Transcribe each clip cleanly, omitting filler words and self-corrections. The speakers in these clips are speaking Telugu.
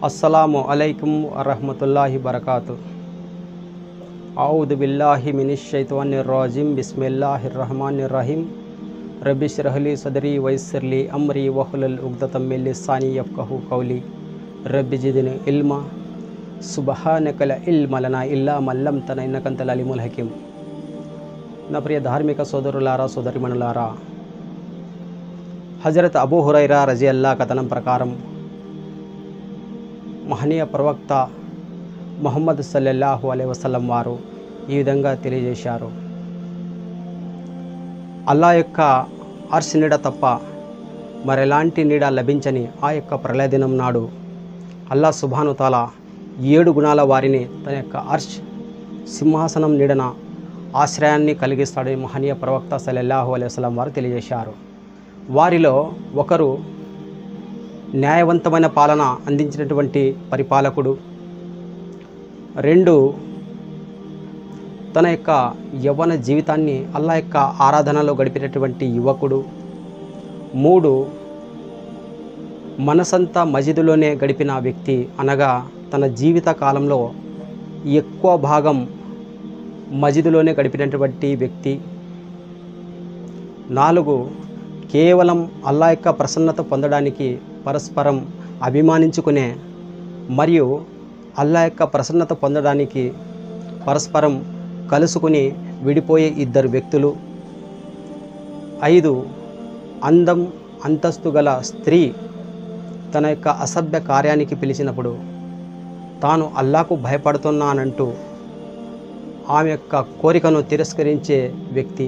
అస్సలాము అలైకుం వరహ్మతుల్లాహి బరకాతు. ఔదు బిల్లాహి మినష్ షైతానిర్ రాజీం. బిస్మిల్లాహిర్ రహమానిర్ రహీం. రబ్బి ష్రహ్ లీ సద్రీ వయస్సిర్ లీ అమ్రీ వహ్లుల్ ఉక్దతం మిన్ లిసానీ యఫ్కహూ కౌలీ. రబ్బి జిద్నీ ఇల్మా. సుబ్హానక లా ఇల్మ లనా ఇల్లా మా అల్లమ్తనా ఇన్నక అంతల్ అలీముల్ హకీం. నా ప్రియ ధార్మిక సోదరులారా, సోదరిమణులారా, హజరత్ అబూ హురైరా రజియల్లాహు కథనం ప్రకారం మహనీయ ప్రవక్త ముహమ్మద్ సల్లల్లాహు అలైహి వసల్లం వారు ఈ విధంగా తెలియజేశారు. అల్లా యొక్క అర్ష్ నీడ తప్ప మరెలాంటి నీడ లభించని ఆ యొక్క ప్రళయ దినం నాడు అల్లా సుబ్హాను తాలా 7 గుణాల వారిని తన యొక్క అర్ష్ సింహాసనం నీడన ఆశ్రయాన్ని కలిగిస్తాడని మహనీయ ప్రవక్త సల్లల్లాహు అలైహి వసల్లం వారు తెలియజేశారు. వారిలో ఒకరు న్యాయవంతమైన పాలన అందించినటువంటి పరిపాలకుడు, 2 తన యొక్క యవ్వన జీవితాన్ని అల్లా యొక్క ఆరాధనలో గడిపినటువంటి యువకుడు, 3 మనసంతా మజిదులోనే గడిపిన వ్యక్తి, అనగా తన జీవిత కాలంలో ఎక్కువ భాగం మజిదులోనే గడిపినటువంటి వ్యక్తి, 4 కేవలం అల్లా యొక్క ప్రసన్నత పొందడానికి పరస్పరం అభిమానించుకునే మరియు అల్లా యొక్క ప్రసన్నత పొందడానికి పరస్పరం కలుసుకుని విడిపోయే 2 వ్యక్తులు, 5 అందం అంతస్తు గల స్త్రీ తన యొక్క అసభ్య కార్యానికి పిలిచినప్పుడు తాను అల్లాకు భయపడుతున్నానంటూ ఆమె యొక్క కోరికను తిరస్కరించే వ్యక్తి,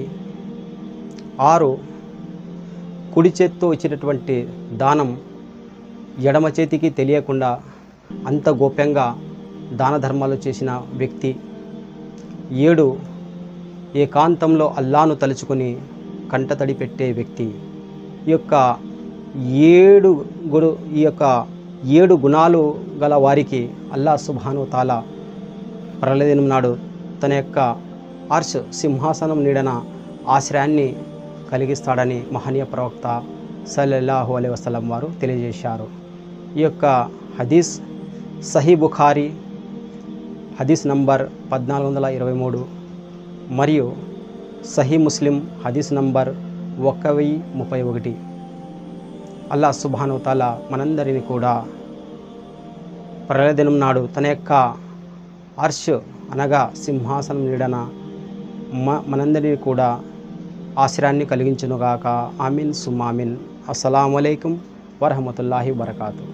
6 కుడి చేత్తో ఇచ్చినటువంటి దానం ఎడమ చేతికి తెలియకుండా అంత గోప్యంగా దాన ధర్మాలు చేసిన వ్యక్తి, 7 ఏకాంతంలో అల్లాను తలుచుకొని కంటతడి పెట్టే వ్యక్తి. ఈ యొక్క 7 గుణాలు గల వారికి అల్లా సుబ్హాను తాలా ప్రళయదినం నాడు తన యొక్క అర్ష్ సింహాసనం నీడన ఆశ్రయాన్ని కలిగిస్తాడని మహనీయ ప్రవక్త సల్లల్లాహు అలైహి వసల్లం వారు తెలియజేశారు. ఈ యొక్క హదీస్ సహీ బుఖారీ హదీస్ నంబర్ 1423 మరియు సహీ ముస్లిం హదీస్ నంబర్ 1031. అల్లా సుబ్హాను తాలా మనందరినీ కూడా ప్రళయదినం నాడు తన యొక్క అర్ష్ అనగా సింహాసనం నీడన మనందరినీ కూడా ఆశ్రయాన్ని కలిగించునుగాక. ఆమీన్ సుమ్మ ఆమీన్. అస్సలాము అలైకుం వరహ్మతుల్లాహి వబరకాతుహు.